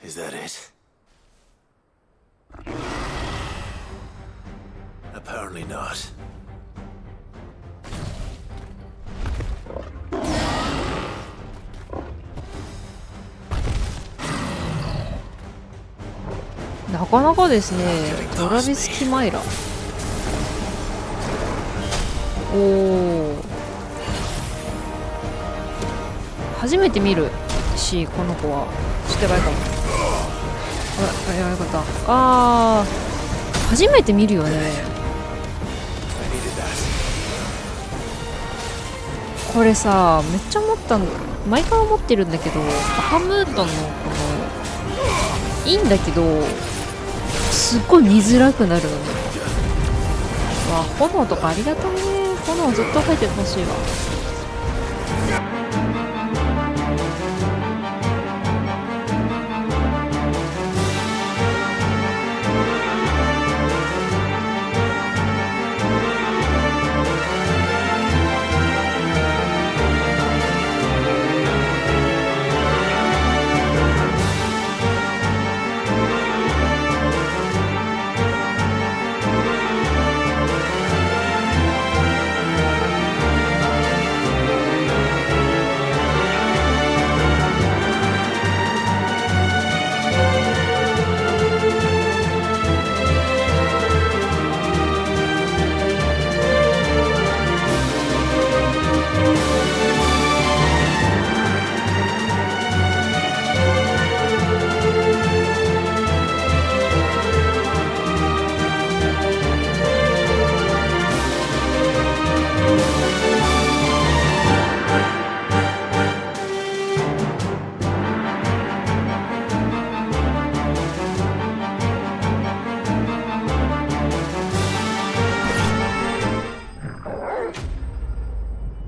Is that it? Apparently not. "なかなかですね、トラビス・キマイラ。おお、初めて見るし、この子はちょっとやばいかも。あ、よかった。あー、初めて見るよね。これさ、めっちゃ思ったの、毎回思ってるんだけど、バハムートのこのいいんだけど、すっごい見づらくなるのね。わ、炎とかありがとうね。炎ずっと入ってほしいわ。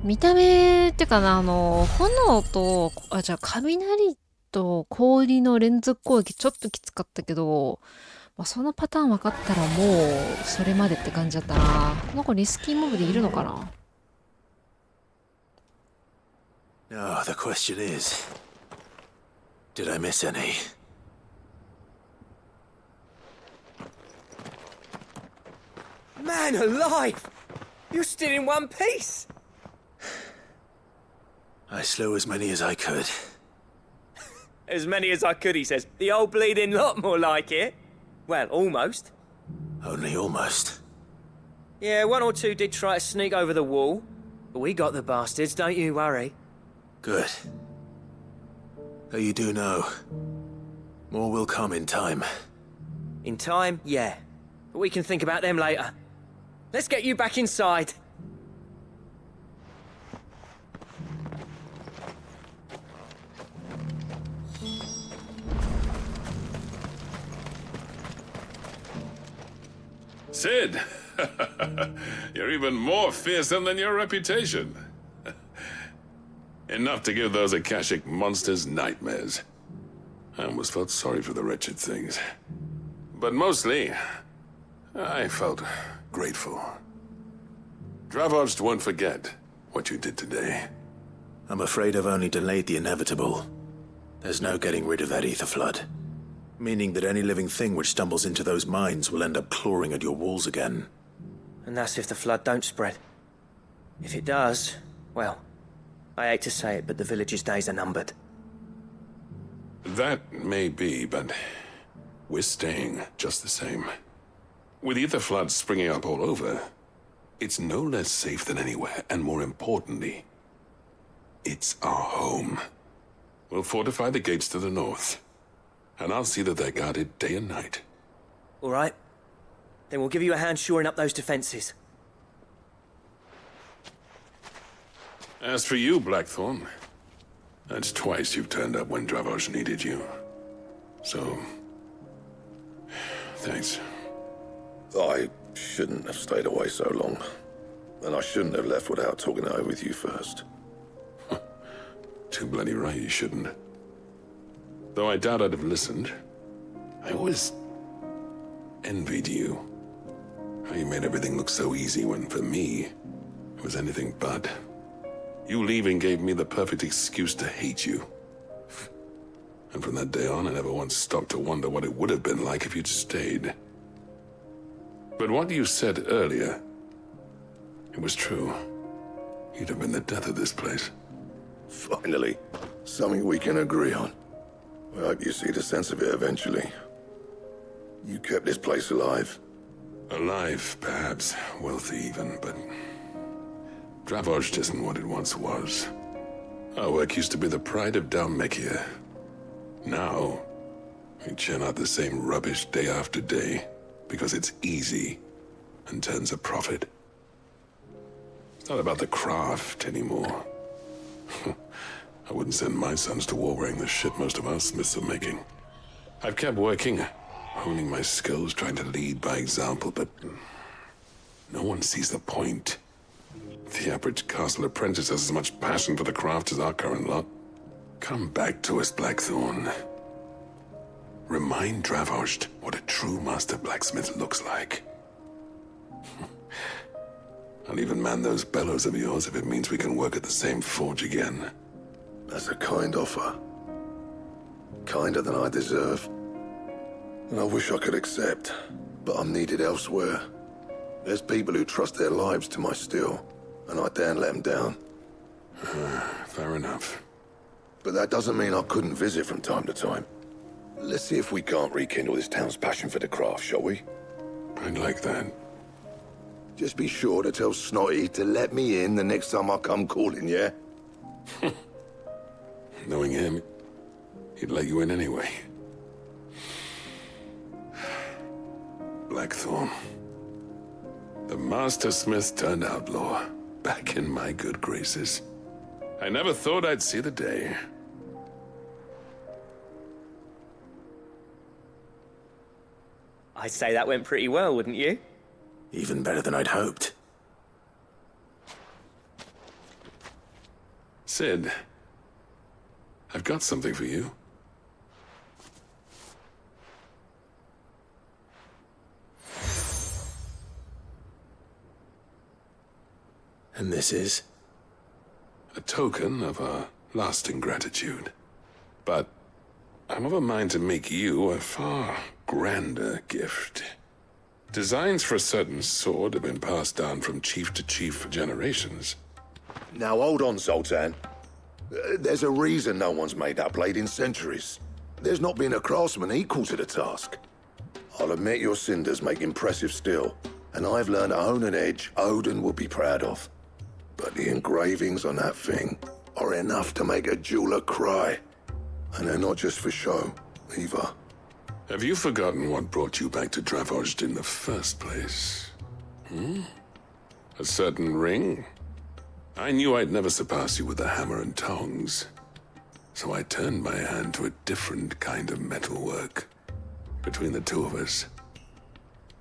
見た目ってかな、炎と、じゃあ雷と氷の連続攻撃ちょっときつかったけど、まあ、そのパターン分かったらもうそれまでって感じだったな。この子リスキーモブでいるのかな。 No, the question is, did I miss any? Man alive! You're still in one piece! I slew as many as I could. As many as I could, he says. The old bleeding lot, more like it. Well, almost. Only almost. Yeah, one or two did try to sneak over the wall. But we got the bastards, don't you worry. Good. Though you do know, more will come in time. In time, yeah. But we can think about them later. Let's get you back inside. Sid! You're even more fearsome than your reputation. Enough to give those Akashic monsters nightmares. I almost felt sorry for the wretched things. But mostly, I felt grateful. Dravovst won't forget what you did today. I'm afraid I've only delayed the inevitable. There's no getting rid of that ether flood. Meaning that any living thing which stumbles into those mines will end up clawing at your walls again. And that's if the flood don't spread. If it does, well, I hate to say it, but the village's days are numbered. That may be, but we're staying just the same. With ether floods springing up all over, it's no less safe than anywhere, and more importantly, it's our home. We'll fortify the gates to the north, and I'll see that they're guarded day and night. All right. Then we'll give you a hand shoring up those defenses. As for you, Blackthorn, that's twice you've turned up when Dravos needed you. So, thanks. I shouldn't have stayed away so long. And I shouldn't have left without talking it over with you first. Too bloody right you shouldn't. Though I doubt I'd have listened. I always envied you. How you made everything look so easy when, for me, it was anything but. You leaving gave me the perfect excuse to hate you. And from that day on, I never once stopped to wonder what it would have been like if you'd stayed. But what you said earlier, it was true. You'd have been the death of this place. Finally, something we can agree on. I hope you see the sense of it eventually. You kept this place alive. Alive, perhaps. Wealthy even, but... Dravozh isn't what it once was. Our work used to be the pride of Dalmekia. Now, we churn out the same rubbish day after day because it's easy and turns a profit. It's not about the craft anymore. I wouldn't send my sons to war wearing the shit most of our smiths are making. I've kept working, honing my skills, trying to lead by example, but no one sees the point. The average castle apprentice has as much passion for the craft as our current lot. Come back to us, Blackthorn. Remind Dravozh what a true master blacksmith looks like. I'll even man those bellows of yours if it means we can work at the same forge again. That's a kind offer. Kinder than I deserve. And I wish I could accept, but I'm needed elsewhere. There's people who trust their lives to my steel, and I daren't let them down. Fair enough. But that doesn't mean I couldn't visit from time to time. Let's see if we can't rekindle this town's passion for the craft, shall we? I'd like that. Just be sure to tell Snotty to let me in the next time I come calling, yeah? Knowing him, he'd let you in anyway. Blackthorn. The master smith turned outlaw, back in my good graces. I never thought I'd see the day. I'd say that went pretty well, wouldn't you? Even better than I'd hoped. Sid, I've got something for you. And this is? A token of our lasting gratitude. But I'm of a mind to make you a far grander gift. Designs for a certain sword have been passed down from chief to chief for generations. Now hold on, Zoltan. There's a reason no one's made that blade in centuries. There's not been a craftsman equal to the task. I'll admit your cinders make impressive steel, and I've learned to own an edge Odin will be proud of. But the engravings on that thing are enough to make a jeweler cry. And they're not just for show, either. Have you forgotten what brought you back to Dravozh in the first place? A certain ring? I knew I'd never surpass you with the hammer and tongs. So I turned my hand to a different kind of metalwork. Between the two of us,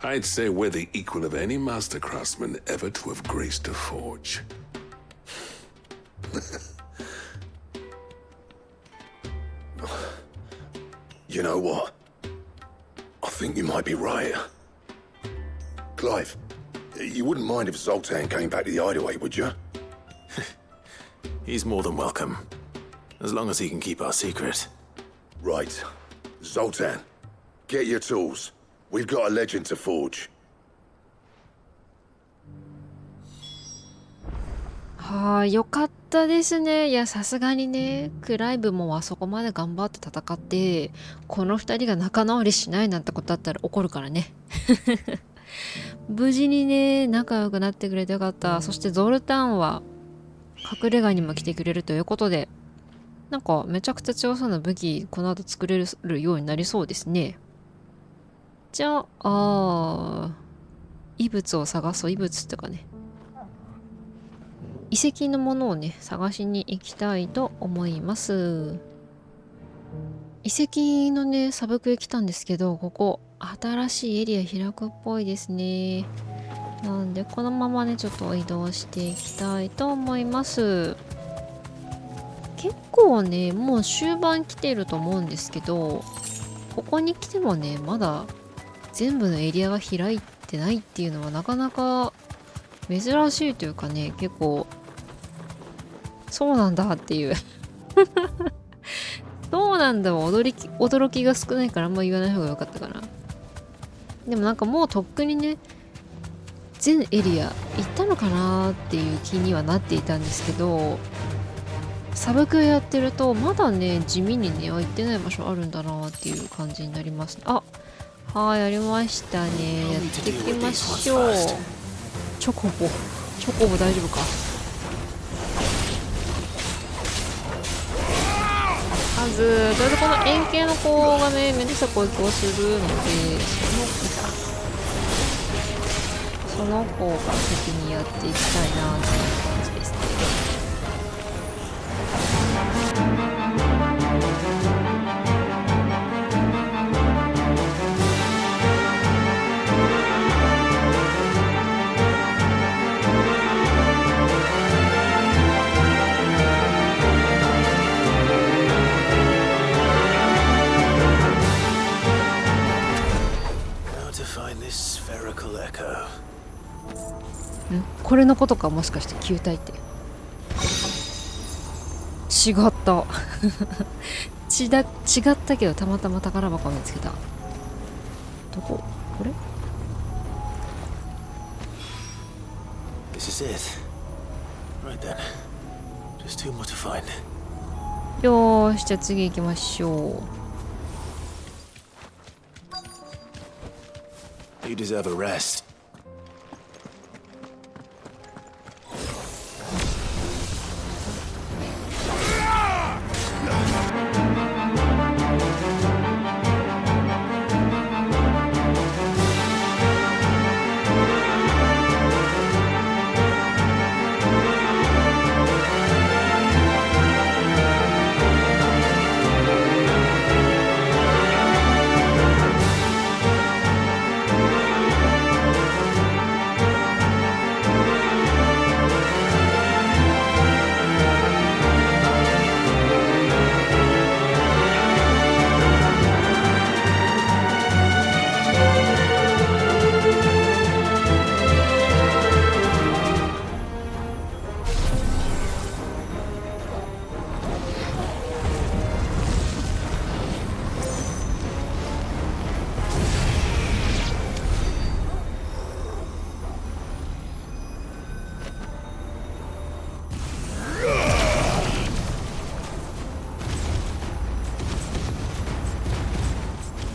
I'd say we're the equal of any master craftsman ever to have graced a forge. You know what? I think you might be right. Clive, you wouldn't mind if Zoltan came back to the hideaway, would you? He's more than welcome. As long as he can keep our secret. Right. Zoltan, get your tools. We've got a legend to forge. はあ、よかったですね。いや、さすがにね、クライブもあそこまで頑張って戦って、この二人が仲直りしないなんてことあったら怒るからね。無事にね、仲良くなってくれてよかった。そしてゾルタンは隠れ家にも来てくれるということで、なんかめちゃくちゃ強そうな武器、この後作れるようになりそうですね。じゃあ、遺物を探そう。遺物ってかね。遺跡のものをね、探しに行きたいと思います。遺跡のね、サブクエ来たんですけど、ここ、新しいエリア開くっぽいですね。なんで、このままね、ちょっと移動していきたいと思います。結構ね、もう終盤来てると思うんですけど、ここに来てもね、まだ全部のエリアが開いてないっていうのはなかなか珍しいというかね、結構そうなんだっていうそうなんだわ。驚きが少ないからあんま言わない方がよかったかな。でもなんかもうとっくにね、全エリア行ったのかなっていう気にはなっていたんですけど、サブクエやってるとまだね、地味にね、行ってない場所あるんだなっていう感じになりますね。あ、はい、やりましたね。やっていきましょう。チョコボ大丈夫か。まずとりあえずこの円形の子がね、めんどくさい攻撃をするので、その子が先にやっていきたいなっていう感じですね。これのことか、もしかして球体って違った違ったけど、たまたま宝箱を見つけた。どこ？これ？ This is it. Right then. Just two more to find. よーし、じゃあ次行きましょう。You deserve a rest.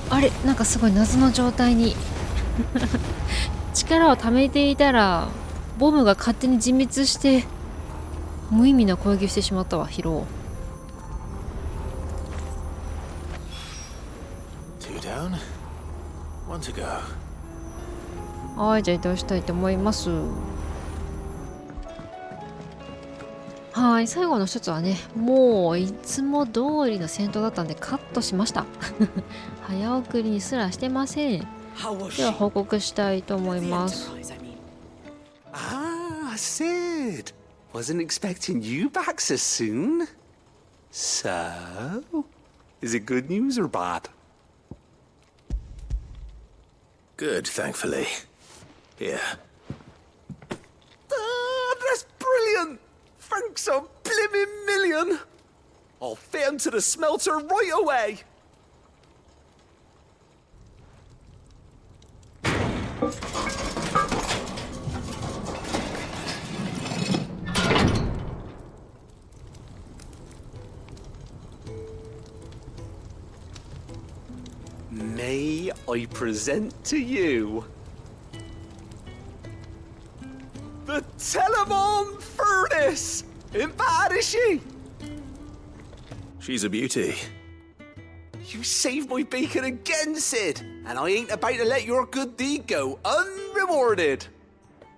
あれ、なんかすごい謎の状態に力を溜めていたらボムが勝手に自滅して無意味な攻撃してしまったわ。ヒロ。はい、じゃあ移動したいと思います。はい、最後の一つはね、もういつも通りの戦闘だったんでカットしました。早送りにすらしてません。では報告したいと思います。Sid. Wasn't expecting you back so soon. So, is it good news or bad? Good, thankfully. Here. That's brilliant! Thanks a blimmin' million! I'll fit 'em to the smelter right away! May I present to you the Telemon Furnace! Ain't bad, is she? She's a beauty. You saved my bacon again, Sid, and I ain't about to let your good deed go unrewarded.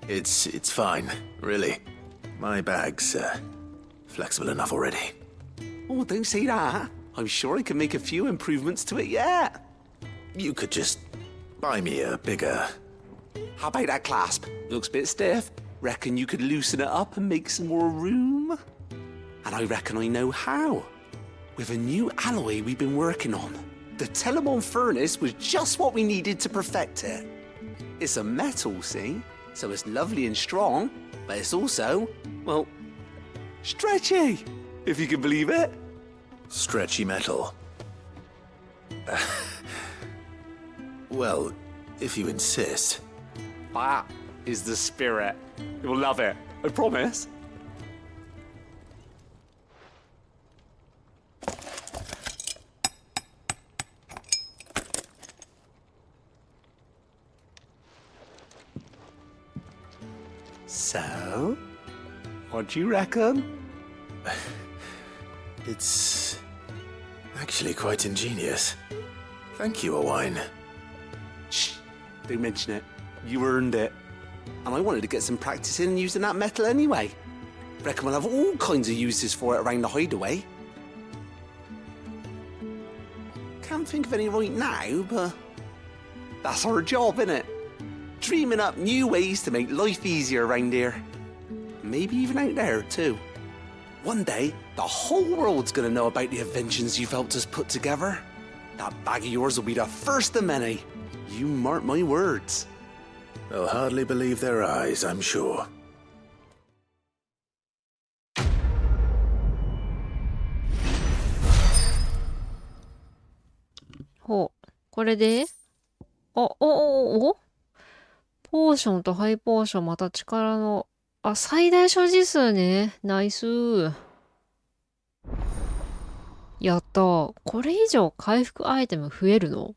It's fine, really. My bag's flexible enough already. Oh, don't say that. I'm sure I can make a few improvements to it yet. You could just buy me a bigger... How about that clasp? Looks a bit stiff. Reckon you could loosen it up and make some more room? And I reckon I know how. With a new alloy we've been working on. The Telemon Furnace was just what we needed to perfect it. It's a metal, see? So it's lovely and strong, but it's also, well, stretchy, if you can believe it. Stretchy metal. Well, if you insist. That is the spirit. You'll love it. I promise. So, what do you reckon? It's actually quite ingenious. Thank you, Owain. Shh, don't mention it. You earned it. And I wanted to get some practice in using that metal anyway. Reckon we'll have all kinds of uses for it around the hideaway. Can't think of any right now, but that's our job, innit? Dreaming up new ways to make life easier around here. Maybe even out there, too. One day, the whole world's gonna know about the inventions you've helped us put together. That bag of yours will be the first of many. You mark my words. They'll hardly believe their eyes, I'm sure. ほう。これでポーションとハイポーション、また力の、最大所持数ね。ナイスー。やったー。これ以上回復アイテム増えるの？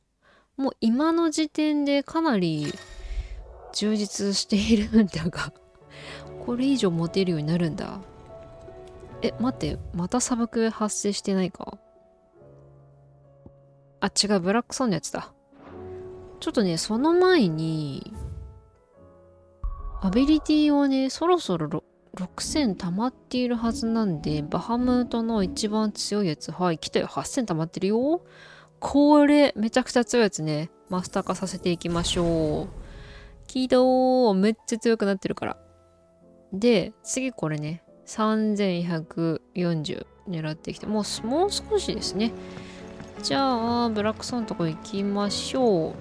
もう今の時点でかなり充実しているんだが、これ以上持てるようになるんだ。待って、またサブクエ発生してないか？違う、ブラックソンのやつだ。ちょっとね、その前に、アビリティをね、そろそろ6000溜まっているはずなんで、バハムートの一番強いやつ、はい、来たよ、8000溜まってるよ。これ、めちゃくちゃ強いやつね、マスター化させていきましょう。起動、めっちゃ強くなってるから。で、次これね、3140狙ってきて、もう少しですね。じゃあ、ブラックソンのとこ行きましょう。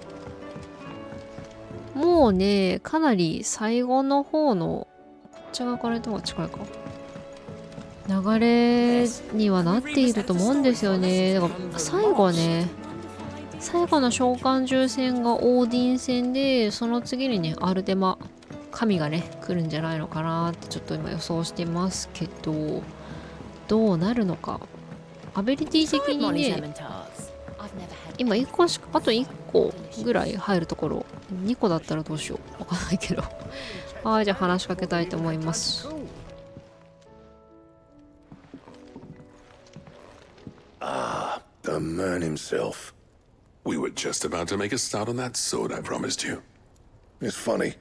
もうね、かなり最後の方の、こっち側から行った方が近いか。流れにはなっていると思うんですよね。だから最後ね、最後の召喚獣戦がオーディン戦で、その次にね、アルテマ、神がね、来るんじゃないのかなってちょっと今予想してますけど、どうなるのか。アビリティ的にね、今1個しか、あと1個ぐらい入るところ、2個だったらどうしよう。わかんないけど。はい、じゃあ話しかけたいと思います。The man himself. We were just about to make a start on that sword I promised you. It's funny,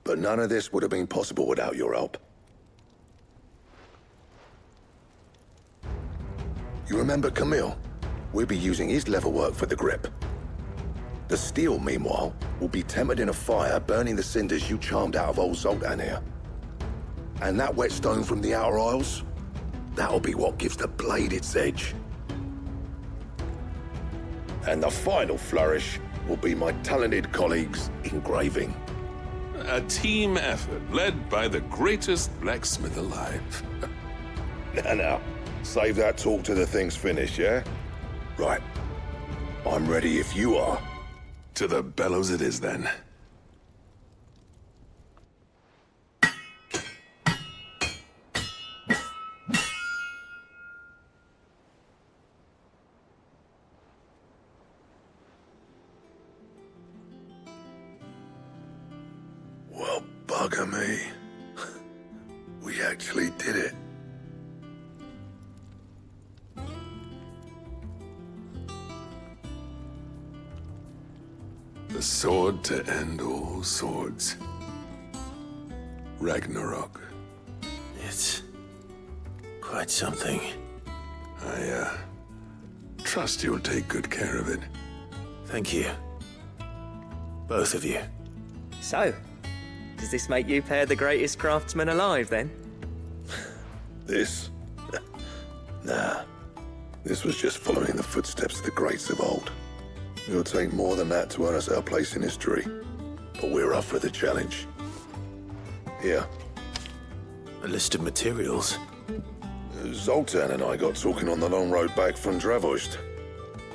but none of this would have been possible without your help. You remember Camille? We'll be using his leather work for the grip. The steel, meanwhile, will be tempered in a fire, burning the cinders you charmed out of old Zoltan here. And that whetstone from the Outer Isles? That'll be what gives the blade its edge. And the final flourish will be my talented colleagues' engraving. A team effort led by the greatest blacksmith alive. Now, save that talk till the thing's finished, yeah? Right. I'm ready if you are. To the bellows it is then. Well, bugger me. We actually did it. The sword to end all swords. Ragnarok. It's quite something. I trust you'll take good care of it. Thank you. Both of you. So, does this make you pair the greatest craftsman alive, then? This? Nah. This was just following the footsteps of the greats of old. It'll take more than that to earn us our place in history. But we're up for the challenge. Here. A list of materials. Zoltan and I got talking on the long road back from Dravost.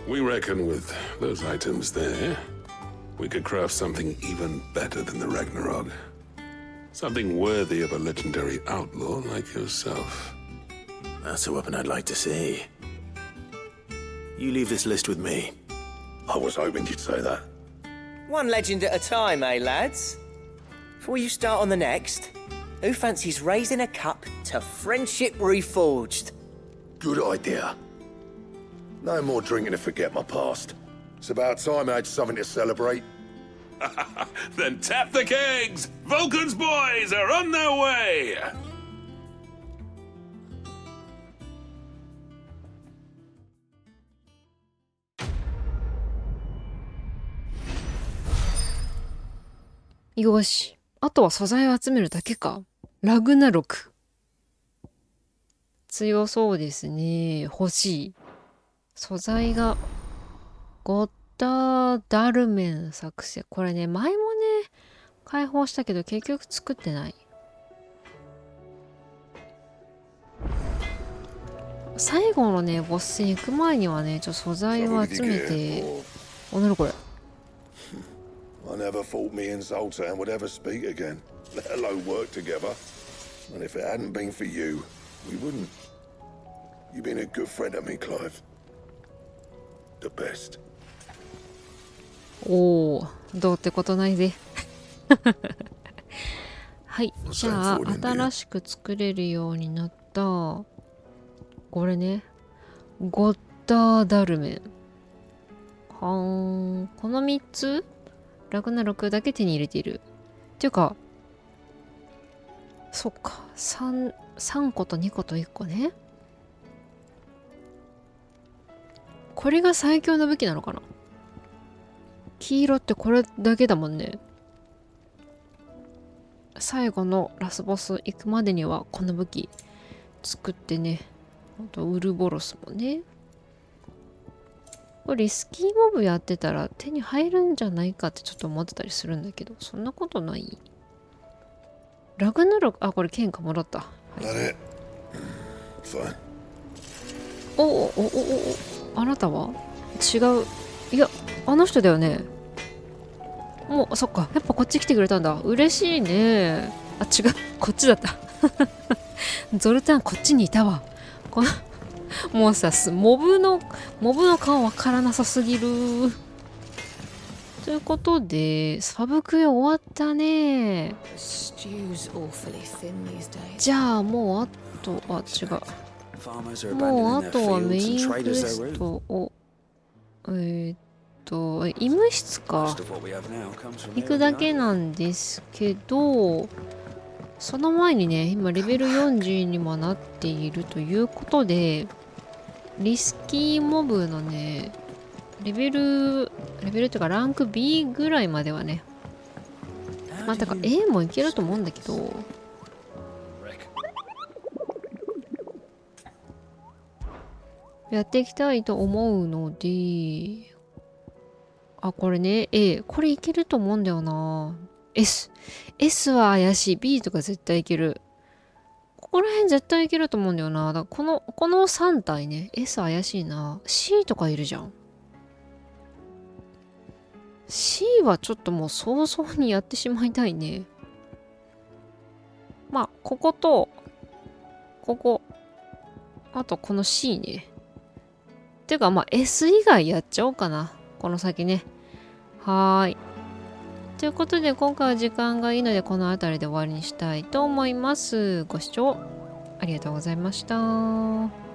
We reckon with those items there, we could craft something even better than the Ragnarok. Something worthy of a legendary outlaw like yourself. That's a weapon I'd like to see. You leave this list with me. I was hoping you'd say that. One legend at a time, eh, lads? Before you start on the next, who fancies raising a cup to friendship reforged? Good idea. No more drinking to forget my past. It's about time I had something to celebrate. Then tap the kegs! Vulcan's boys are on their way! よし。あとは素材を集めるだけか。ラグナロク。強そうですね。欲しい。素材が、ゴッダーダルメン作成。これね、前もね、解放したけど結局作ってない。最後のね、ボス戦行く前にはね、素材を集めて。お、なにこれ。I never thought me and Zoltan would ever speak again, let alone work together. And if it hadn't been for you, we wouldn't. You've been a good friend to me, Clive. The best. おお、どうってことないぜ。はい、じゃあ新しく作れるようになったこれね、ゴッダーダルメン。はーん、この3つラグナロクだけ手に入れている。っていうか、そっか、3個と2個と1個ね。これが最強の武器なのかな。黄色ってこれだけだもんね。最後のラスボス行くまでにはこの武器作ってね。あとウルボロスもね。これリスキーモブやってたら手に入るんじゃないかってちょっと思ってたりするんだけど、そんなことない。ラグナロク、あ、これ剣かもらった。はい、お、あなたは違う。いや、あの人だよね。もう、そっか。やっぱこっち来てくれたんだ。嬉しいね。あ、違う。こっちだった。ゾルタン、こっちにいたわ。この、もうさ、モブの顔わからなさすぎる。ということで、サブクエ終わったね。じゃあ、もうあとは違う。もうあとはメインクエストを、医務室か。行くだけなんですけど、その前にね、今レベル40にもなっているということで、リスキーモブのね、レベルっていうかランク B ぐらいまではね、まあ、だから A もいけると思うんだけど、やっていきたいと思うので、あ、これね、A。これいけると思うんだよな。S は怪しい。B とか絶対いける。ここら辺絶対いけると思うんだよな。だからこの3体ね。S 怪しいな。C とかいるじゃん。C はちょっともう早々にやってしまいたいね。まあ、ここと、ここ。あとこの C ね。ていうかまあ S 以外やっちゃおうかな。この先ね。はーい。ということで今回は時間がいいのでこの辺りで終わりにしたいと思います。ご視聴ありがとうございました。